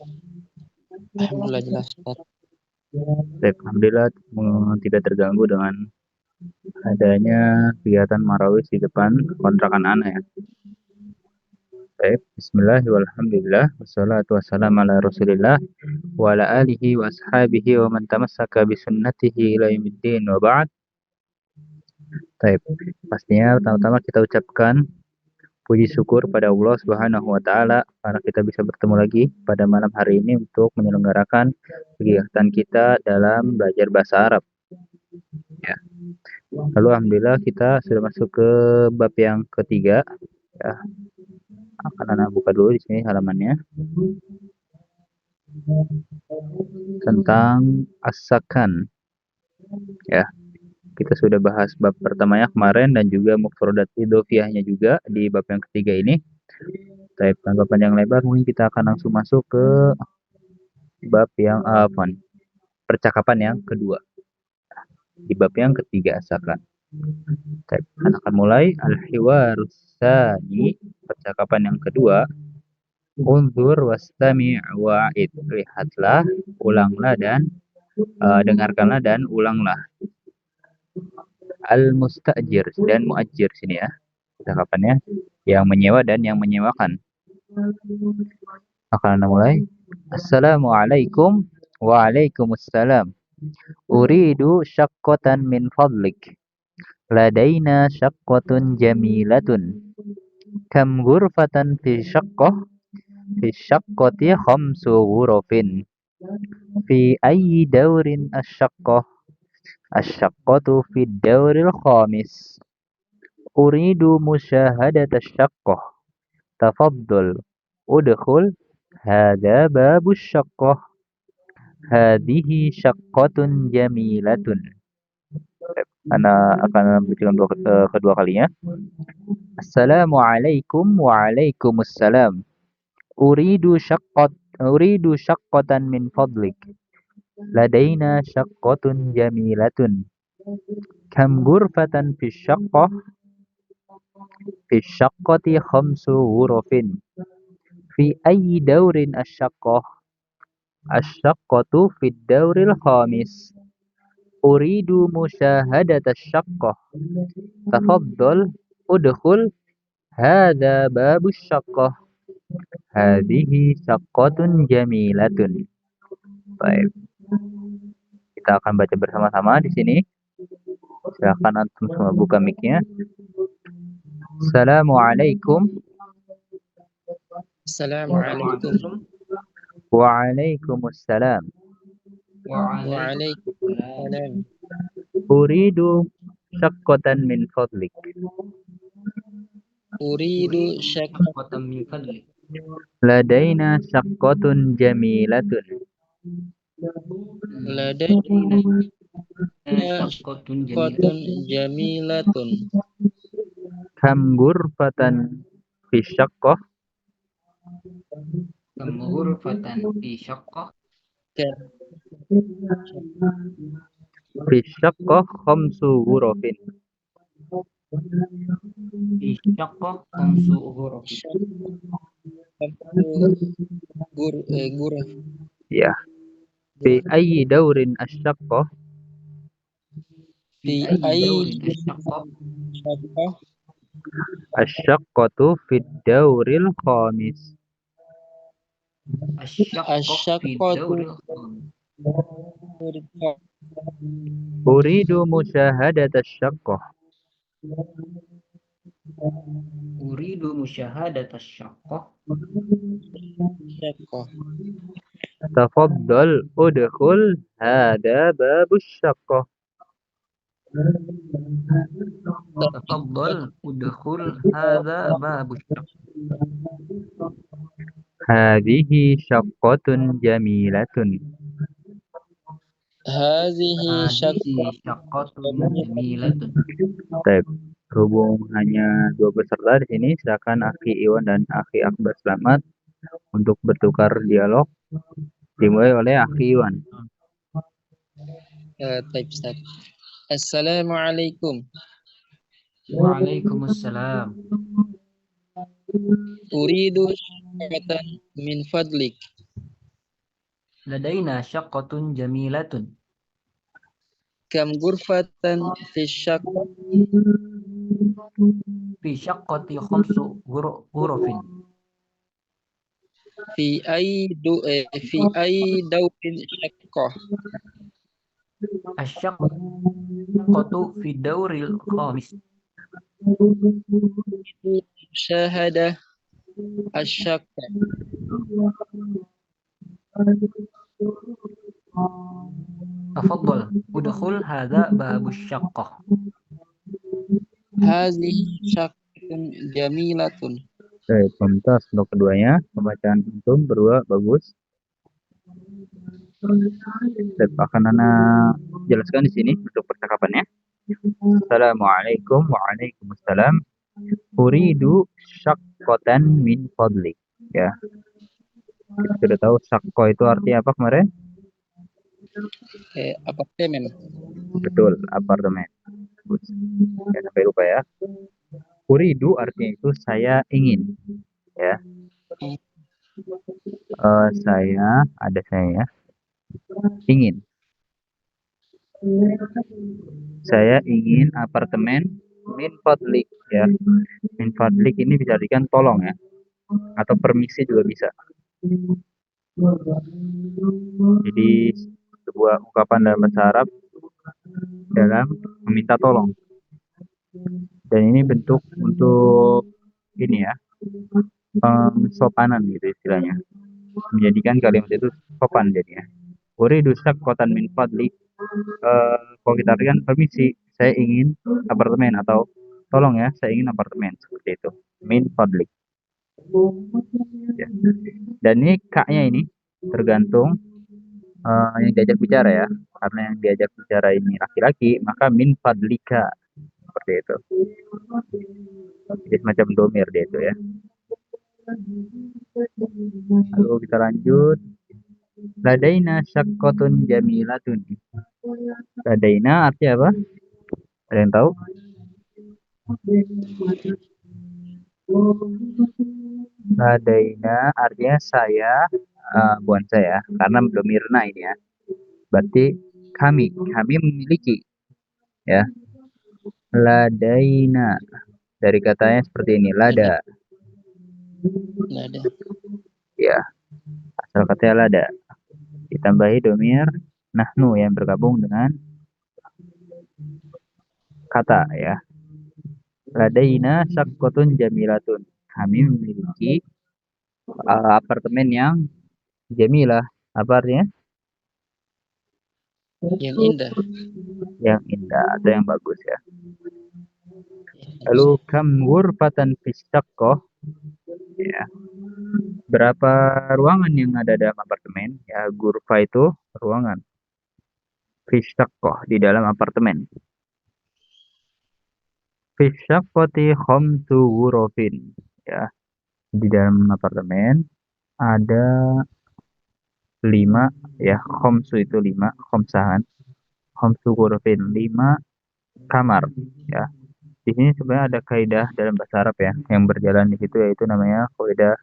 Alhamdulillah jelas, Ustaz. Baik, alhamdulillah tidak terganggu dengan adanya kegiatan marawis di depan kontrakan Ana ya. Baik, bismillah walhamdulillah wassalatu wassalamu ala Rasulillah wa ala alihi wa ashabihi wa man tamassaka bi sunnatihi ila yaumiddin wa ba'd. Baik, pastinya pertama-tama kita ucapkan puji syukur pada Allah Subhanahu wa taala karena kita bisa bertemu lagi pada malam hari ini untuk menyelenggarakan kegiatan kita dalam belajar bahasa Arab. Ya. Lalu alhamdulillah kita sudah masuk ke bab yang ketiga. Ya. Akan Ana buka dulu di sini halamannya. Tentang as-sakan. Ya. Kita sudah bahas bab pertamanya kemarin dan juga mufradat idhofiyahnya juga di bab yang ketiga ini. Tapi tanpa panjang lebar mungkin kita akan langsung masuk ke bab yang percakapan yang kedua. Di bab yang ketiga asalkan. Kita akan mulai al-hiwarus tsani, percakapan yang kedua. Unzur wastami' wa'id, lihatlah, ulanglah dan dengarkanlah dan ulanglah. Al-mustajir dan muajir sini ya. Percakapannya yang menyewa dan yang menyewakan. Akan mulai. Assalamualaikum. Waalaikumsalam. Uridu syaqqatan min fadlik. Ladaina syaqqatun jamilatun. Kam ghurfatan fi syaqqah? Fi syaqqati khamsu ghurufin. Fi ayyi dawrin asyaqqah? Asyaqqatu fi dawril khamis. Uridu musyahadata syaqqah. Tafaddal. Udkhul. Hadha babu syaqqah. Hadhihi syaqqatun jamilatun. Ana akan bacakan kedua kalinya. Assalamualaikum. Waalaikumsalam. Uridu syaqqatan min fadlik. Ladaina syaqqatun jamilatun. Kam ghurfatan fi syaqqah? Fi syaqqati khamsu ghurufin. Fi ayyi dawrin asyaqqah? Asyaqqatu fid dawril khamis. Uridu musyahadata syaqqah. Tafaddal. Udkhul. Hadha babu syaqqah. Hadhihi syaqqatun jamilatun. Baik. Kita akan baca bersama-sama di sini. Silakan antum semua buka mic-nya. Assalamualaikum. Assalamualaikum. Waalaikumsalam. Waalaikumsalam. Uridu syaqqatan min fadlik. Uridu syaqqatan min fadlik. Ladaina syaqqatun jamilatun. Ladaina syaqqatun jamilatun. Kam ghurfatan fi syaqqah? Kam ghurfatan fi syaqqah? Fi syaqqah khamsu ghurufin. Fi syaqqah khamsu ghurufin. Ghuruf. Ya. Fi ayyi dawrin asyaqqah? Fi ayyi asyaqqah? Asyaqqatu fid dawril khamis. Asyaqqatu. Uridu musyahadata syaqqah. Uridu musyahadata syaqqah. Tafaddal udkhul hadha babus syaqqah. Tafaddal udkhul hadha babus syaqqah. Hadhihi syaqqatun jamilatun. Hadhihi syaqqatun jamilatun. Baik, berhubung hanya dua peserta di sini, silakan Akhi Iwan dan Akhi Akbar Slamet untuk bertukar dialog. Dimulai oleh Akhi Iwan. Baik, Ustaz. Assalamualaikum. Waalaikumsalam. Uridu syaqqatan min fadlik. Ladaina syaqqatun jamilatun. Kam ghurfatan fi syaq Fi syaqqati khamsu ghurufin. fi ay dawrin syaqqah. Asyaqqatu fi dauril khamis. Syahadah asyaqqah. Tafaddal. Udkhul hadha babus syaqqah. Hazihi syaqqatun jamilatun. Baik, mumtaz untuk keduanya. Pembacaan antum berdua bagus. Dan akan anak jelaskan di sini untuk percakapannya. Assalamualaikum. Waalaikumsalam. Uridu syaqqatan min fadlik. Ya, kita sudah tahu syakko itu artinya apa kemarin? Apartemen. Betul, apartemen. Ya, sampai lupa ya. Uridu artinya itu saya ingin. Ya. Saya ya. Ingin. Saya ingin apartemen min fadlik ya. Min fadlik ini bisa artikan tolong ya. Atau permisi juga bisa. Jadi sebuah ungkapan dalam bahasa Arab dalam meminta tolong. Dan ini bentuk untuk ini ya, sopanan gitu istilahnya. Menjadikan kalimat itu sopan jadinya. Uridu syaqqatan min fadlik. Kalau kita artikan permisi, saya ingin apartemen atau tolong ya, saya ingin apartemen seperti itu. Min fadlik. Ya. Dan ini kaknya ini tergantung yang diajak bicara ya. Karena yang diajak bicara ini laki-laki, maka min fadlika seperti itu. Jadi semacam domir dia itu ya. Lalu kita lanjut. Ladaina syaqqatun jamilatun. Ladaina artinya apa? Ada yang tahu? Ladaina artinya saya, bukan saya, karena domirna ini ya. Berarti kami memiliki ya. Ladaina dari katanya seperti ini, lada. Ya, asal katanya lada. Ditambahi domir nahnu yang bergabung dengan kata ya. Ladaina syaqqatun jamilatun. Kami memiliki apartemen yang jamilah. Apa artinya? Yang indah. Yang indah atau yang bagus ya. Lalu kam ghurfatan fi syaqqah. Ya. Berapa ruangan yang ada dalam apartemen? Ya, ghurfa itu ruangan. Fi syaqqah di dalam apartemen. Fi syaqqati khamsu ghurafin. Ya. Di dalam apartemen ada 5 ya, khamsu itu 5, khamsahan. Khamsu ghurafin 5 kamar ya. Di sini sebenarnya ada kaidah dalam bahasa Arab ya yang berjalan di situ, yaitu namanya kaidah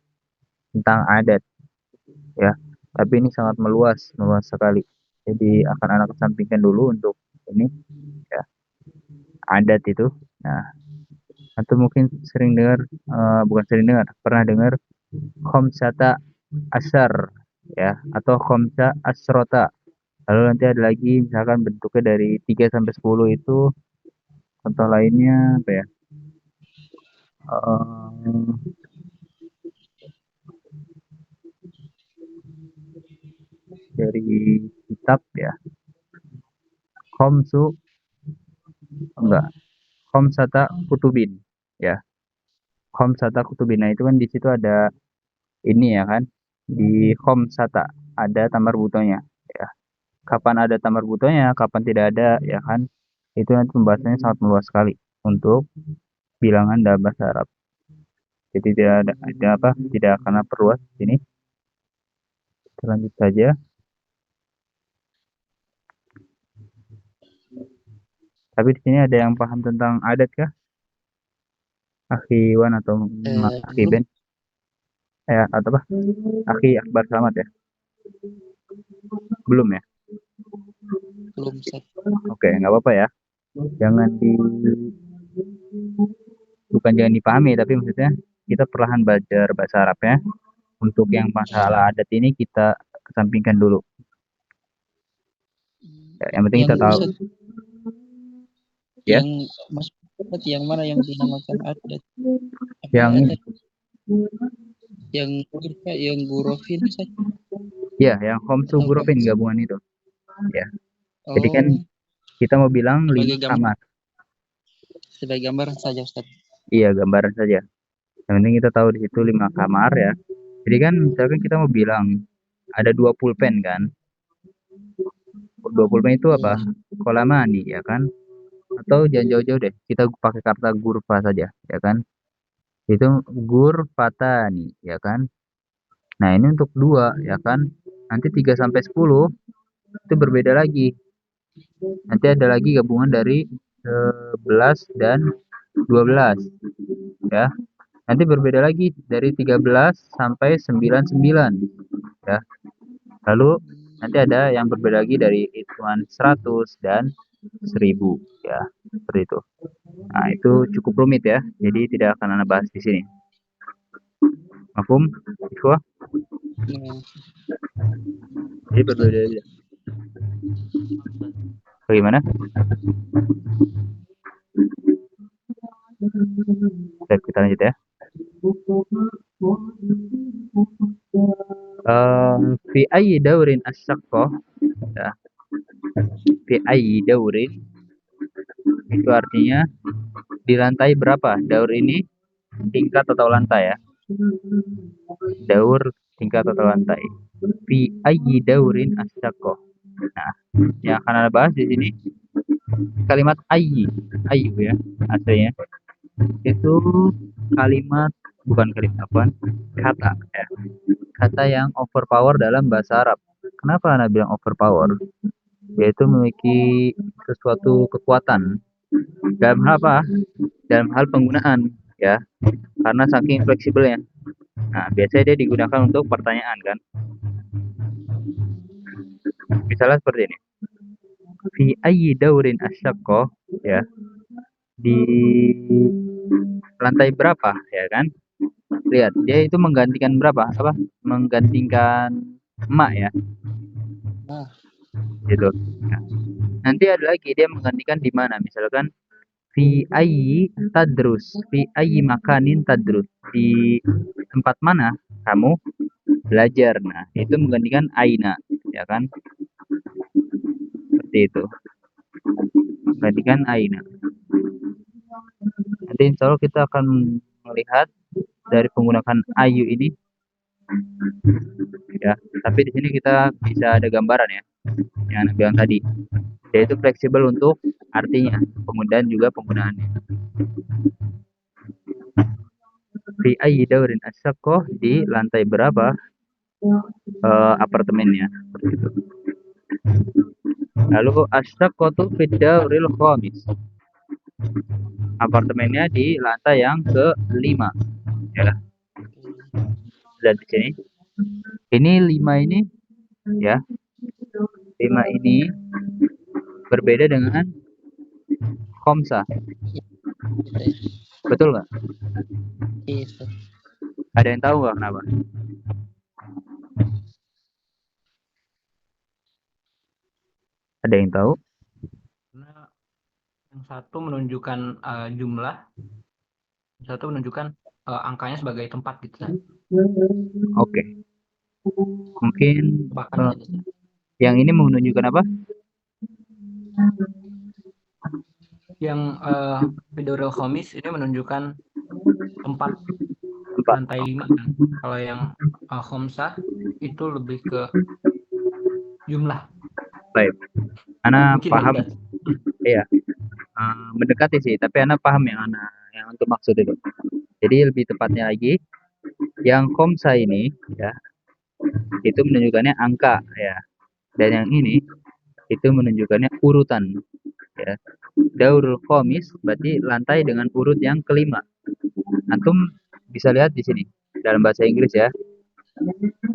tentang adat ya. Tapi ini sangat meluas sekali. Jadi akan anak kesampingkan dulu untuk ini ya. Adat itu. Nah, atau mungkin sering dengar, bukan sering dengar, pernah dengar khamsata asyar ya, atau khamsa asrota. Lalu nanti ada lagi misalkan bentuknya dari 3 sampai 10 itu. Contoh lainnya apa ya? Dari kitab ya. Khamsu enggak. Khamsata kutubin ya. Khamsata kutubin. Nah, itu kan di situ ada ini ya kan. Di khamsata ada tamar butonya ya. Kapan ada tamar butonya, kapan tidak ada ya kan. Itu nanti pembahasannya sangat meluas sekali untuk bilangan dalam bahasa Arab. Jadi tidak akan perluas di sini. Kita lanjut saja. Tapi di sini ada yang paham tentang adat kah? Akhi Wan atau Akhi Ben? Ya, atau apa? Akhi Akbar Selamat ya. Belum ya? Belum, Ustaz. Oke, nggak apa-apa ya. Jangan bukan jangan dipahami, tapi maksudnya kita perlahan belajar bahasa Arab ya. Untuk yang masalah adat ini kita kesampingkan dulu. Ya, yang penting Yang kita tahu. Ustaz, Ya. yang Mas Ustaz, yang mana yang dinamakan adat? Apa Yang adat? Yang urfa, yang gurufin, Ustaz? ya, yang Homsu Atau Gurufin Homs? gabungan itu. Ya. Jadi kan Oh, kita mau bilang 5 sebagai gambar, kamar. sebagai gambaran saja, Ustaz. Iya, gambaran saja. Yang penting kita tahu di situ 5 kamar ya. Jadi kan misalkan kita mau bilang ada 2 pulpen kan. 2 pulpen itu apa? Kolamani ya kan? Atau jangan jauh-jauh deh. Kita pakai kata gurfa saja ya kan? Itu gurfatani ya kan? Nah, ini untuk 2 ya kan? Nanti 3 sampai 10 itu berbeda lagi. Nanti ada lagi gabungan dari 11 dan 12 ya. Nanti berbeda lagi dari 13 sampai 99 ya. Lalu nanti ada yang berbeda lagi dari hitungan 100 dan 1000 ya. Seperti itu. Nah, itu cukup rumit ya. Jadi tidak akan Anda bahas di sini. Mafhum? Ikhwah? Nah, Jadi berbeda. Bagaimana? Baik, kita lanjut ya. Fi ayyi daurin asyaqqah ya. Fi ayyi daurin itu artinya di lantai berapa? Daur ini tingkat atau lantai ya. Daur tingkat atau lantai. Fi ayyi daurin asyaqqah. Nah, yang akan Anda bahas di sini kalimat ayyi. Ayyu ya aslinya. Itu kalimat bukan kalimat apa? Kata ya. Kata yang overpower dalam bahasa Arab. Kenapa Anda bilang overpower? Yaitu memiliki sesuatu kekuatan dalam hal apa? Dalam hal penggunaan ya. Karena saking fleksibelnya. Nah, biasanya dia digunakan untuk pertanyaan kan. Misalnya seperti ini. Fi ayyi daurin asyaqqah ya. Di lantai berapa ya kan? Lihat, dia itu menggantikan berapa? Apa? Menggantikan emak ya. nah, Gitu. Nah, nanti ada lagi dia menggantikan di mana? Misalkan fi ayyi tadrus, fi ayyi makanin tadrus. Di tempat mana kamu belajar? Nah, itu menggantikan aina, ya kan? Seperti itu. Menggantikan aina. Nanti insya Allah kita akan melihat dari penggunaan ayu ini ya. Tapi di sini kita bisa ada gambaran ya yang Anda bilang tadi. Dia itu fleksibel untuk artinya, penggunaan juga penggunaannya. Fi ayyi daurin asyaqqah di lantai berapa apartemennya seperti itu. Lalu asyaqqatu fid dauril khamis. Apartemennya di lantai yang ke-5 ya. Dan di sini ini 5 ini ya. 5 ini berbeda dengan khamsah. Betul nggak? iya, Ustaz. Ada yang tahu nggak kenapa? Ada yang tahu? Karena yang satu menunjukkan jumlah, yang satu menunjukkan angkanya sebagai tempat gitu kan. Oke. Mungkin Bahkan yang ini menunjukkan apa? yang Bidoril Khamis ini menunjukkan tempat lantai 5 kan. Kalau yang Khamsah itu lebih ke jumlah. Baik. Ana Mungkin paham. ya, Iya. Mendekati sih, tapi Ana paham yang untuk maksud itu. Jadi lebih tepatnya lagi, yang khamsah ini ya, itu menunjukkannya angka ya. Dan yang ini itu menunjukkannya urutan ya. Daurul khamis berarti lantai dengan urut yang kelima. Antum bisa lihat di sini dalam bahasa Inggris ya.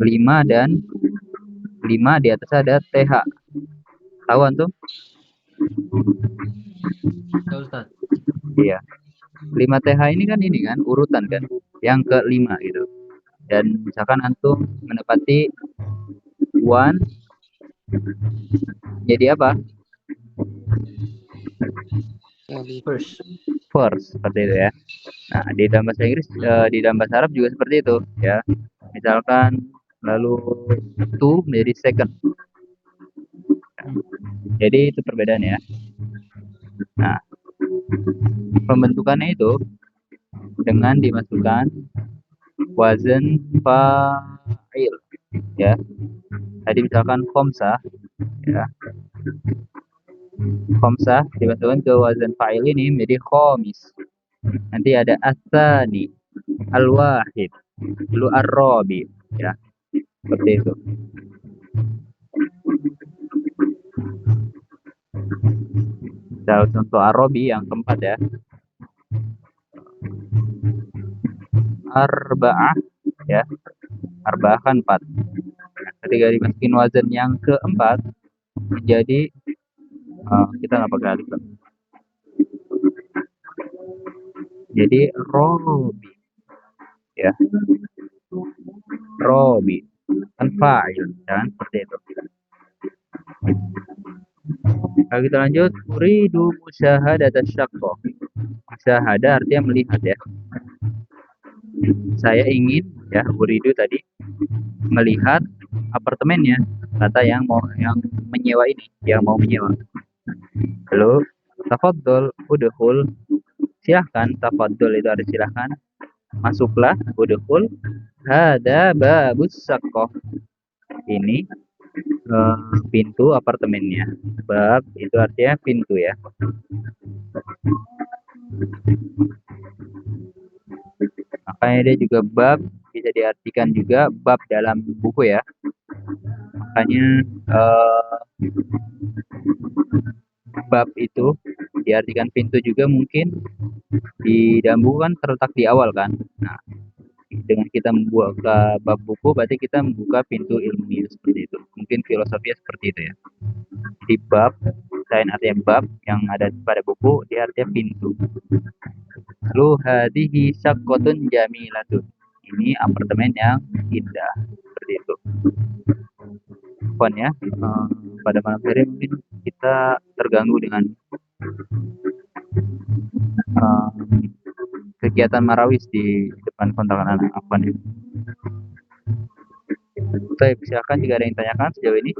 5 dan 5 di atas ada TH. Tahu antum? Ya Ustaz. Iya. 5 TH ini kan urutan kan. Yang ke-5 gitu. Dan misalkan antum menepati one jadi apa? First. First seperti itu ya. Nah, di dalam bahasa Inggris, di dalam bahasa Arab juga seperti itu ya. Misalkan lalu to menjadi second. Jadi itu perbedaannya ya. Nah, pembentukannya itu dengan dimasukkan wazan fa'il ya. Tadi misalkan khomsah ya. Khomsah dimasukkan ke wazan fa'il ini menjadi khomis. Nanti ada asani, al-wahid, lalu ar-rabi ya. Seperti itu. Contoh ar-rabi yang keempat ya. Arba'ah ya. Arba'ah kan 4. Ketika dimasukin wazan yang keempat menjadi kita nggak pakai alif. Jadi robi ya. Robi kan fa'il kan seperti itu. Kalau kita lanjut, uridu musyahadat asyaqqah. Musyahadah artinya melihat ya. Saya ingin ya, uridu tadi melihat apartemennya, kata yang menyewa ini, yang mau menyewa. Lalu tafaddal udkhul, silahkan. Tafaddal itu artinya silahkan, masuklah. Udkhul, hada babus saqqah, ini pintu apartemennya. Bab itu artinya pintu ya. Makanya dia juga bab bisa diartikan juga bab dalam buku ya. Makanya bab itu diartikan pintu juga mungkin di dalam buku kan terletak di awal kan. Nah, dengan kita membuka bab buku berarti kita membuka pintu ilmunya seperti itu. Mungkin filosofinya seperti itu ya. Di bab, selain artinya bab yang ada pada buku, dia artinya pintu. Lalu hadihi syaqqatun jamilatun. Ini apartemen yang indah. Seperti itu. Ya, pada malam hari mungkin kita terganggu dengan kegiatan marawis di depan kontrakan anak Afwan ya. Baik, silakan jika ada yang tanyakan sejauh ini.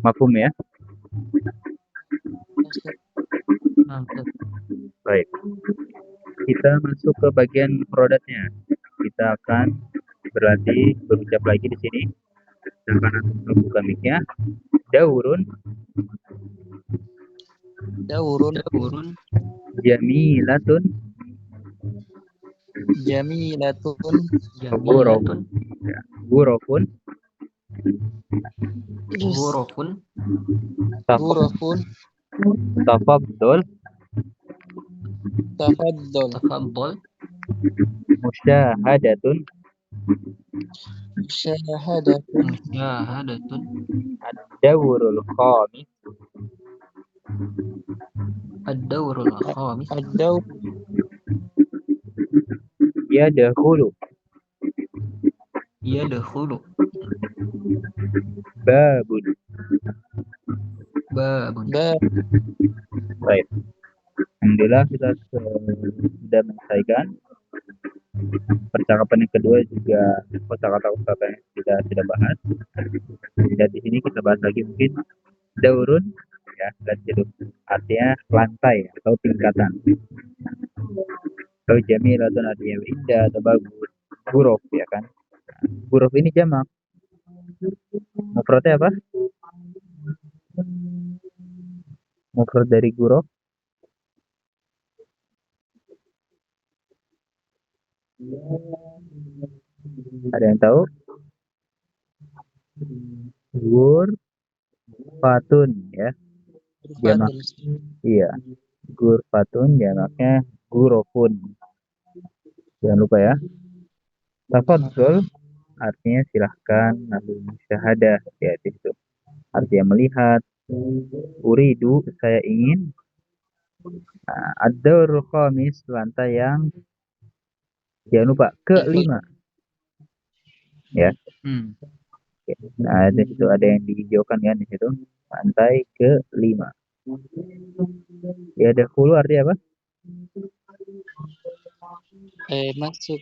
Mafhum ya? Mantap. Baik. Kita masuk ke bagian produknya. Kita akan berlatih berucap lagi di sini. Sedangkan untuk membuka mic-nya, daurun jamilatun jamilatun Jamilatun. Gurofun Ghurafun. ghurafun tafaddul Tafaddal. musyahadatun musyahadatun Musyahadatun. ad-dawrul khamis Ad-dawrul khamis. ad-daw yadkhulu Yadkhulu. babun. Babun. Baik. Alhamdulillah kita sudah menyelesaikan percakapan yang kedua, juga kosakata-kosakata yang kita sudah bahas. Dan di sini kita bahas lagi mungkin daurun ya, dan jeduk artinya lantai atau tingkatan. Atau jamilatun artinya indah atau bagus. Huruf ya kan. Huruf ini jamak. Mufradnya apa? Mufrad dari huruf Ada yang tahu? Gurfatun ya. Jamak. Fadl. Iya. Gurfatun jamaknya gurofun. Jangan lupa ya. Tafadhol artinya silahkan, lalu musyahadah ya itu. Artinya melihat. Uridu saya ingin. Nah, ad-daurul khamis lantai yang jangan lupa kelima ya. Hmm. Nah, di situ ada yang dihijaukan kan di situ. Lantai kelima. Ya ada hulu artinya apa? Masuk.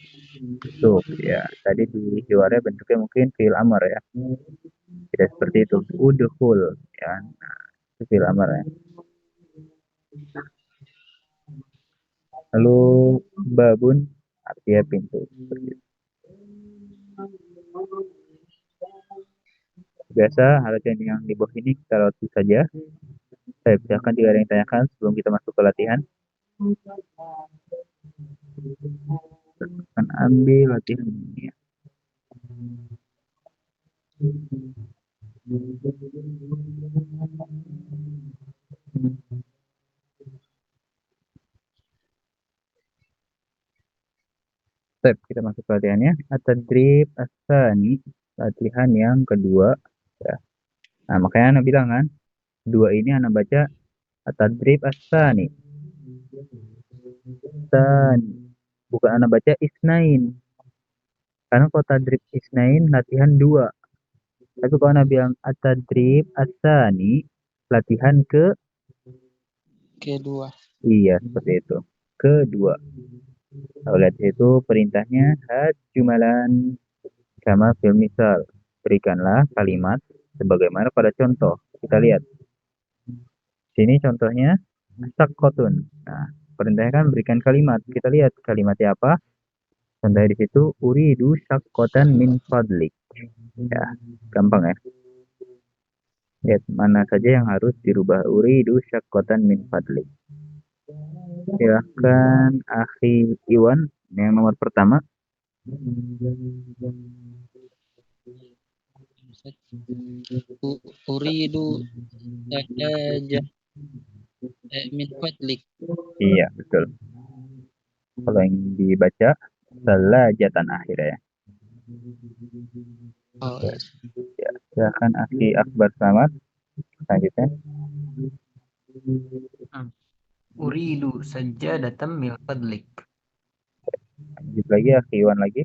Tuh, ya. Tadi di luarnya bentuknya mungkin fi'il amar ya. Tidak seperti itu. Udhul ya. Nah, itu fi'il amar ya. Lalu babun artinya pintu. Seperti itu. Biasa hal yang di bawah ini kita lewati saja. Saya silakan jika ada yang tanyakan sebelum kita masuk ke latihan. Akan ambil latihan ini ya. Step kita masuk ke latihannya. At-tadrib as-tsani, latihan yang kedua ya. Nah, makanya Anda bilang kan, dua ini Anda baca at-tadrib as-tsani. Tsani. Bukan Anda baca isnain. Karena kalau tadrib isnain latihan dua. Tapi kalau Anda bilang at-tadrib as-tsani, latihan Kedua. iya seperti itu. Kedua. Kalau lihat itu perintahnya jumalan kama fil misal. Berikanlah kalimat sebagaimana pada contoh. Kita lihat. Sini contohnya sakotun. Nah, perintahnya kan berikan kalimat. Kita lihat kalimatnya apa. Contohnya di situ uridu syakotan min fadlik. Ya, gampang ya. Lihat mana saja yang harus dirubah. Uridu syakotan min fadlik. Silahkan Akhi Iwan yang nomor pertama. Uridu saja min fadlik. Iya, betul. Kalau yang dibaca salajatan akhirnya. Oh, Ya, ya. Silahkan Akhi Akbar Samad. Selanjutnya. Uridu sajadatan min fadlik. Lanjut lagi Akhi Iwan lagi.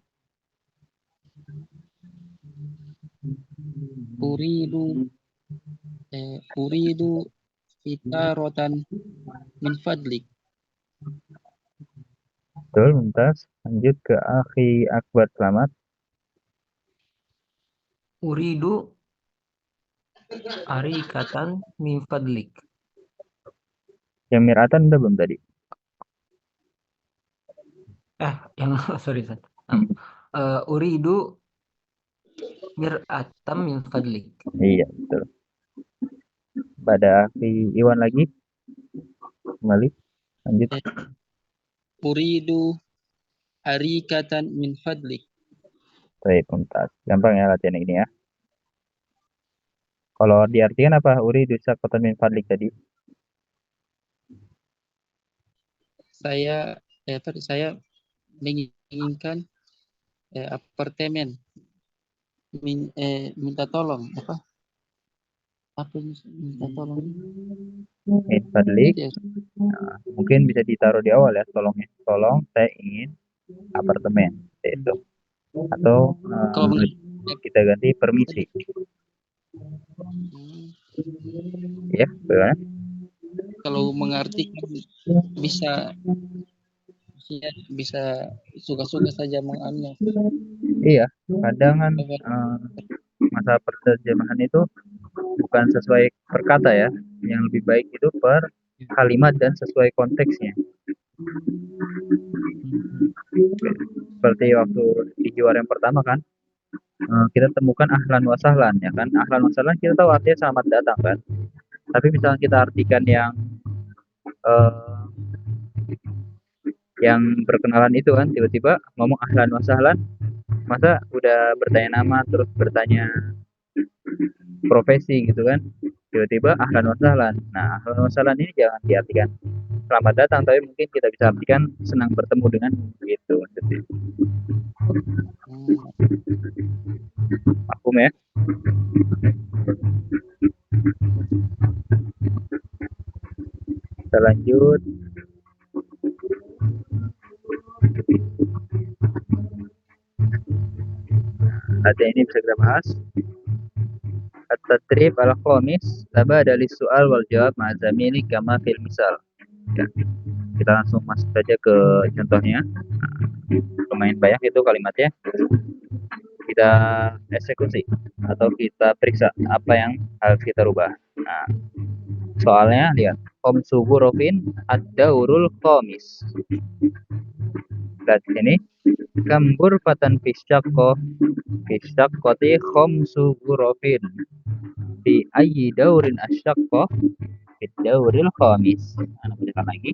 Uridu fitaratan min fadlik. Betul, Mumtaz. Lanjut ke Akhi Akbar Selamat. Uridu arikatan min fadlik. Yang miratan udah belum tadi? Yang sorry. Uridu mir'atam min fadlik. Iya, betul. Pada Akhi Iwan lagi. Kembali. Lanjut. Uridu arikatan min fadlik. Baik, Mumtaz. Gampang ya latihan ini ya. Kalau diartikan apa? Uridu syakotan min fadlik tadi. Saya menginginkan apartemen. Minta tolong apa minta tolong Min fadlik. ya, Nah, mungkin bisa ditaruh di awal ya. Tolongnya. Tolong, saya ingin apartemen. Itu. Atau kalau kita ganti permisi. Ya, bagaimana? kalau mengartikan bisa bisa suka-suka saja mengambil. Iya, kadang kan masa perterjemahan itu bukan sesuai per kata ya. Yang lebih baik itu per kalimat dan sesuai konteksnya. Seperti waktu di juara yang pertama kan, kita temukan ahlan wa sahlan ya kan. Ahlan wa sahlan kita tahu artinya selamat datang kan. Tapi misalnya kita artikan yang yang perkenalan itu kan tiba-tiba ngomong ahlan wa sahlan, masa udah bertanya nama terus bertanya profesi gitu kan, tiba-tiba ahlan wa sahlan. Nah, ahlan wa sahlan ini jangan diartikan selamat datang, tapi mungkin kita bisa artikan senang bertemu dengan gitu maksudnya. Hmm. Maklum ya. Kita lanjut. Latihan ini bisa kita bahas. At-tatrib al-khamis tabada lis-su'al wal jawab ma'a zamili kama fil misal. Ya, kita langsung masuk saja ke contohnya. Lumayan banyak itu kalimatnya. Kita eksekusi atau kita periksa apa yang harus kita rubah. Nah, soalnya lihat khamsu ghurafin ad-daurul khamis. Lihat ini kam ghurfatan fi syaqqati khamsu ghurafin fi ayyi daurin asyaqqah fi dauril khamis. Nah, bacakan lagi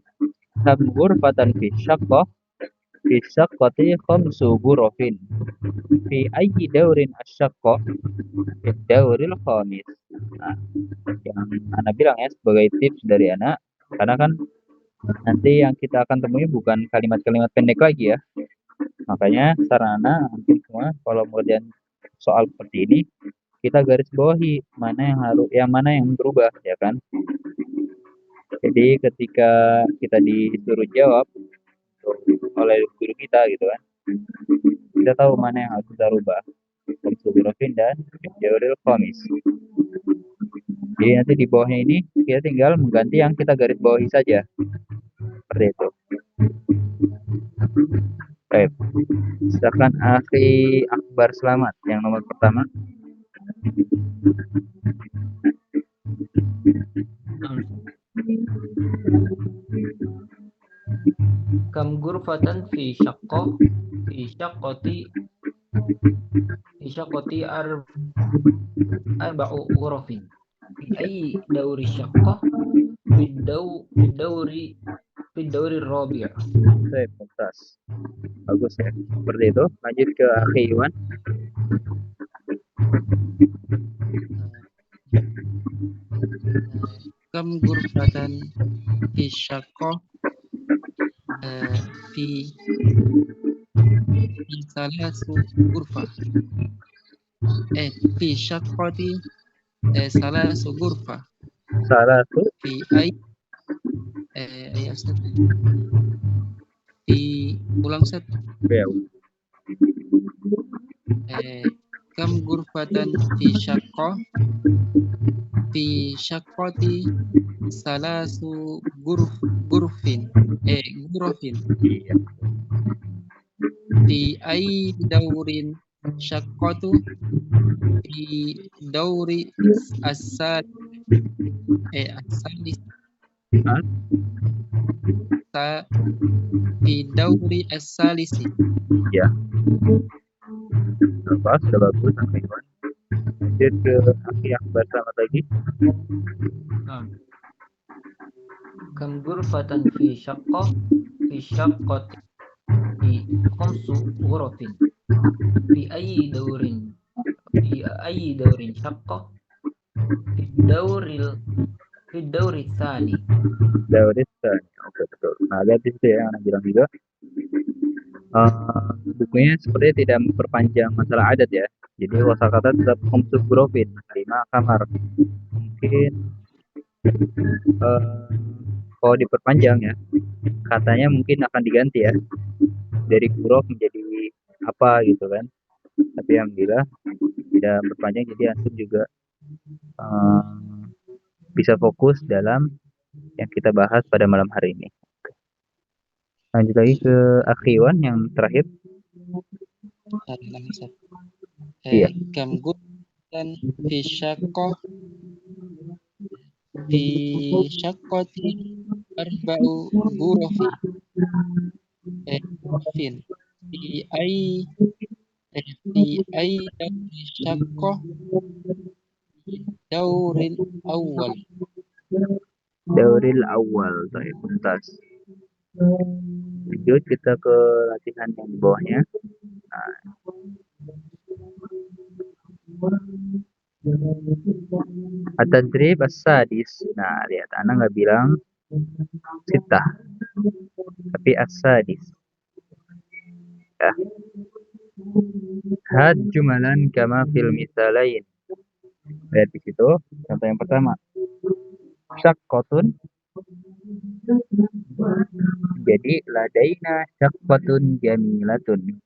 kam ghurfatan fi syaqqati khamsu ghurafin fi ayyi daurin asyaqqah fi dauril khamis. Nah, yang Ana bilang ya sebagai tips dari Ana, karena kan nanti yang kita akan temui bukan kalimat-kalimat pendek lagi ya. Makanya saran Ana mungkin semua kalau kemudian soal seperti ini kita garis bawahi mana yang harus yang mana yang berubah ya kan. Jadi ketika kita disuruh jawab oleh guru kita gitu kan, kita tahu mana yang harus kita rubah. Komsugurofin dan teoril komis. Jadi nanti di bawahnya ini kita tinggal mengganti yang kita garis bawahi saja. Seperti itu. Baik. Silakan Akhi Akbar Selamat yang nomor pertama. Kam ghurfatan fi syaqqati arba'u ghurafin fi ayyi dauri syaqqah fi dauri rabi'. Baik, mumtaz. Bagus ya. Seperti itu. Lanjut ke Akhi Iwan. Kam ghurfatan fi syaqqah fi salasu ghurfah. Fi syaqqati salasu ghurfah. Salah tuh. Fi ay ya Ustaz. Fi ulang Ustaz. Ya. Kam ghurfatan fi syaqqati salasu ghurfin. Ghurafin. Iya. Fi ay daurin syaqqatu fi dauri asalis fi dauri asalisi. Ya. Bagus, sudah bagus Akhi Iwan. Lanjut ke Akhi Akbar Selamat lagi. Kam ghurfatan fi syaqqati khamsu ghurafin fi ayyi daurin syaqqah fi dauri tsani. Dauristan. Oke, betul. Nah, lihat di situ ya yang Ana bilang juga. Bukunya sepertinya tidak memperpanjang masalah adat ya. Jadi wasakata tetap khamsu ghurafin 5 kamar. Mungkin kalau diperpanjang ya, katanya mungkin akan diganti ya dari ghuraf menjadi apa gitu kan. Tapi alhamdulillah tidak berpanjang, jadi antum juga bisa fokus dalam yang kita bahas pada malam hari ini. Lanjut lagi ke Akhi Iwan yang terakhir. Iya. Kam ghurfatan fi syaqqati arba'u ghurafin fi ay syaqqah dauril awal. Dauril awal, baik, mumtaz. Lanjut kita ke latihan yang di bawahnya. Nah, at-tadrib as-sadis. Nah, lihat, Ana nggak bilang sitah, tapi as-sadis. Ya. Had jumalan kama fil misalain. Lihat di situ, contoh yang pertama. Syaqqatun. Jadi ladaina syaqqatun jamilatun.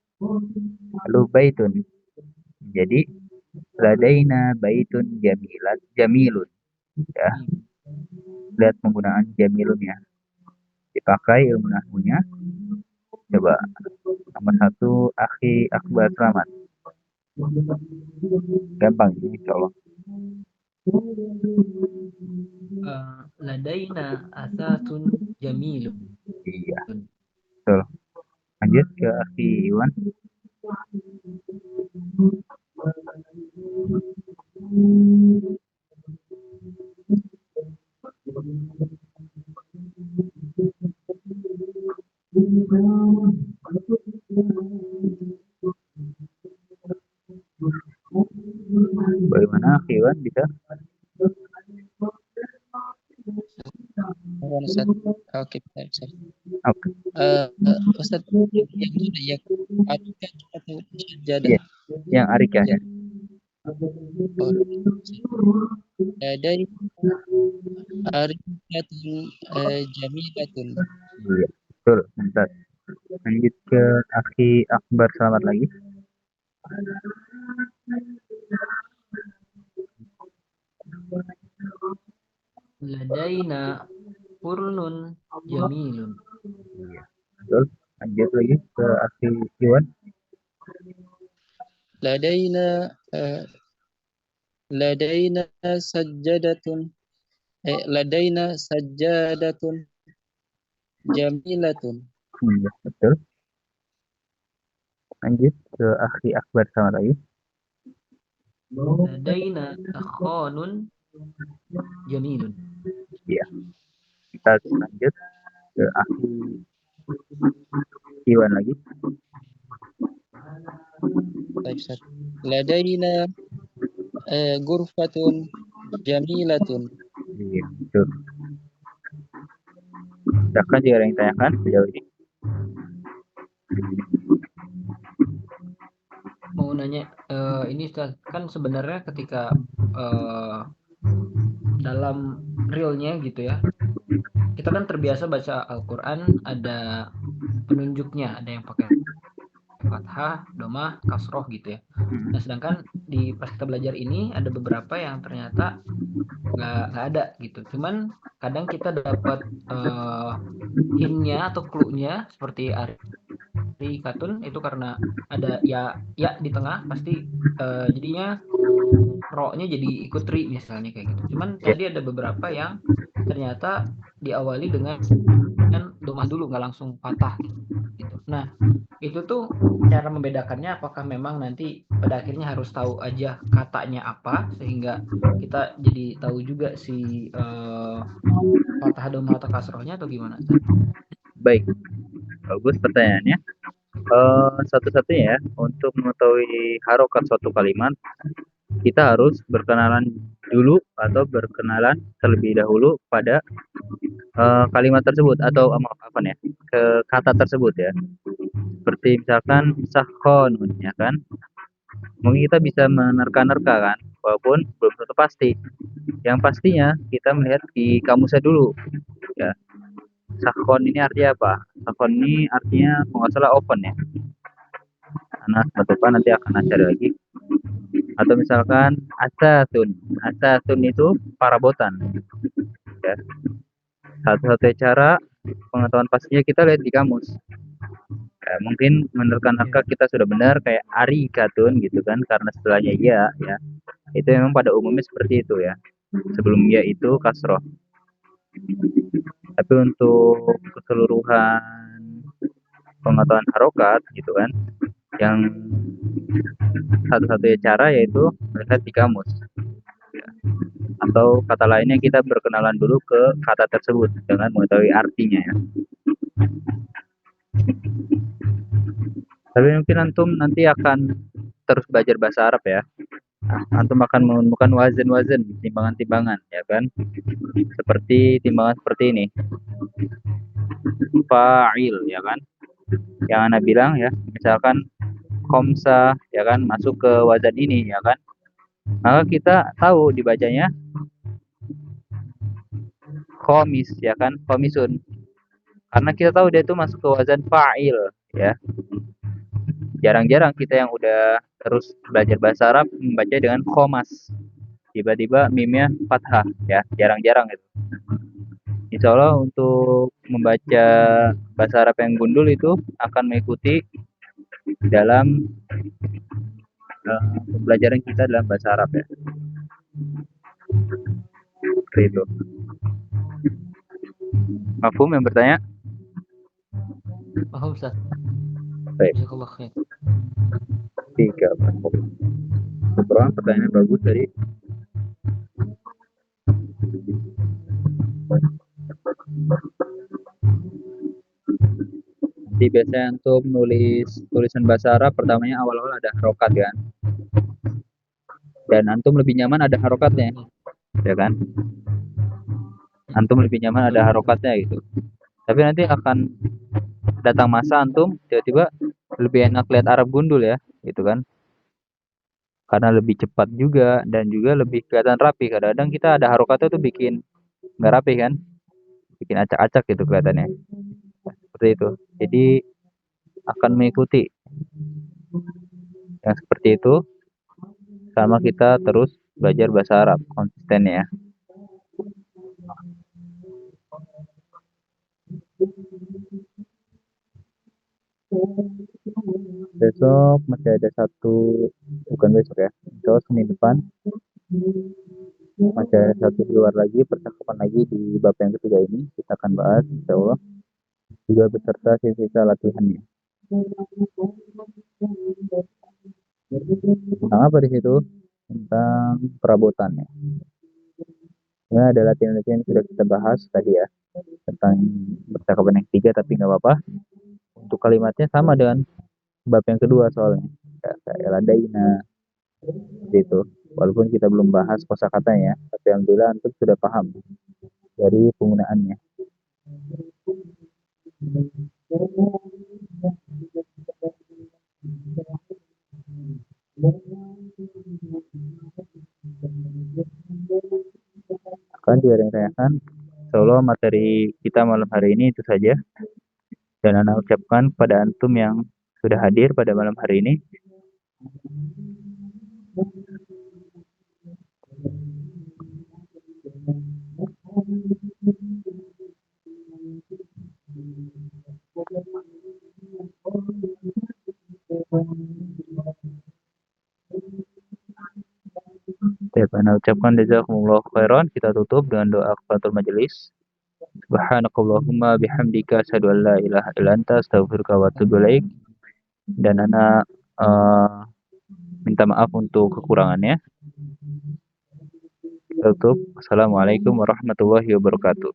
Lalu baitun. Jadi ladaina baitun jamilun. Ya, lihat penggunaan jamilun ya. Dipakai ilmu nahwunya. Coba nomor 1 akhi akbar selamat. Gampang ini insyaallah. Ladaina asasun jamilun. Iya, betul. Lanjut ke akhi Iwan. Bagaimana akhi Iwan bisa? Ustaz. Oke, Ustaz. Oke. Ustaz, yang mana yang arika atau sajadah? Iya, yang arika ya. Oh, dari arikatun jamilatun. Iya, betul. Bentar. Lanjut ke akhi akbar selamat lagi. Ladaina furnun jamilun. Iya, betul. Lanjut lagi ke akhi Iwan. Ladaina ladaina sajadatun ladaina sajadatun jamilatun. Iya, betul. Lanjut ke akhi akbar selamat lagi. Ladaina akhanun jamilun. Iya, kita lanjut ke akhi Iwan lagi. Baik, Ustaz. Ladaina gurfatun jamilatun. Iya, betul. Silakan jika ada yang tanyakan sejauh ini. Mau nanya, ini Ustaz, kan sebenarnya ketika dalam realnya gitu ya, kita kan terbiasa baca Al-Quran ada penunjuknya, ada yang pakai fathah, domah, kasroh gitu ya. Nah, sedangkan pas kita belajar ini ada beberapa yang ternyata nggak ada gitu. Cuman kadang kita dapat hintnya atau clue-nya seperti arikatun itu karena ada ya di tengah pasti jadinya ro-nya jadi ikut ri misalnya kayak gitu. Cuman Ya, tadi ada beberapa yang ternyata diawali dengan domah dulu nggak langsung patah gitu. Nah, itu tuh cara membedakannya apakah memang nanti pada akhirnya harus tahu aja katanya apa sehingga kita jadi tahu juga si patah domah atau kasrohnya atau gimana? baik. Bagus pertanyaannya. Satu-satunya ya, untuk mengetahui harokat suatu kalimat, kita harus berkenalan dulu atau berkenalan terlebih dahulu pada kalimat tersebut atau maaf apa ya, ke kata tersebut ya. Seperti misalkan sakhonun ya kan. Mungkin kita bisa menerka-nerka kan, walaupun belum tentu pasti. Yang pastinya kita melihat di kamusnya dulu ya. Sakhon ini artinya apa? Sakhon ini artinya kalau nggak salah open ya. Nah, depan nanti akan cari lagi. Atau misalkan asatun itu parabotan. Ya. Satu-satunya cara pengetahuan pastinya kita lihat di kamus. Ya, mungkin menerka-nerka kita sudah benar kayak arikatun gitu kan karena setelahnya ya. Itu memang pada umumnya seperti itu ya. Sebelum ya itu kasroh. Tapi untuk keseluruhan pengetahuan harokat gitu kan, yang satu-satunya cara yaitu melihat di kamus. Atau kata lainnya kita berkenalan dulu ke kata tersebut dengan mengetahui artinya ya. Tapi mungkin antum nanti akan terus belajar bahasa Arab ya. Antum akan menemukan wazan-wazan, timbangan-timbangan, ya kan? Seperti timbangan seperti ini, fa'il, ya kan? Yang Ana bilang ya, misalkan komsa, ya kan, masuk ke wazan ini, ya kan? Maka kita tahu dibacanya khomis, ya kan? Khomisun. Karena kita tahu dia itu masuk ke wazan fa'il, ya. Jarang-jarang kita yang udah terus belajar bahasa Arab membaca dengan khomas. Tiba-tiba mimnya fathah, ya. Jarang-jarang itu. Insya Allah untuk membaca bahasa Arab yang gundul itu akan mengikuti dalam pembelajaran kita dalam bahasa Arab ya. Seperti itu. Mafhum yang bertanya? Paham Ustaz. Baik. Jazakallah khair. 3. Kebetulan pertanyaan bagus tadi. Nanti biasanya untuk nulis tulisan bahasa Arab pertamanya awal-awal ada harokat kan. Dan antum lebih nyaman ada harokatnya, ya kan? Antum lebih nyaman ada harokatnya gitu. Tapi nanti akan datang masa antum tiba-tiba lebih enak lihat Arab gundul ya, gitu kan? Karena lebih cepat juga dan juga lebih kelihatan rapi. Kadang-kadang kita ada harokatnya tuh bikin nggak rapi kan, bikin acak-acak gitu kelihatannya. Seperti itu. Jadi akan mengikuti yang seperti itu sama kita terus belajar bahasa Arab konsisten ya. Besok masih ada satu, bukan besok ya, besok Senin depan masih ada satu di luar lagi, percakapan lagi di bab yang ketiga ini kita akan bahas insya Allah juga beserta sisa latihannya. Tentang apa di situ? Tentang perabotannya. Ini ada latihan-latihan yang sudah kita bahas tadi ya tentang percakapan yang ketiga, tapi nggak apa-apa. Untuk kalimatnya sama dengan bab yang kedua soalnya. Kayak ladaina gitu. Walaupun kita belum bahas kosakatanya, tapi alhamdulillah antum sudah paham dari penggunaannya. Akan ditanyakan, insya Allah materi kita malam hari ini itu saja. Dan Ana ucapkan pada antum yang sudah hadir pada malam hari ini, Ana ucapkan jazakumullah khairan. Kita tutup dengan doa kafaratul majelis. Subhanakallahumma bihamdika asyhadu an la ilaha illa anta astaghfiruka wa atubu ilaik. Dan Ana minta maaf untuk kekurangannya. Tutup. Assalamualaikum warahmatullahi wabarakatuh.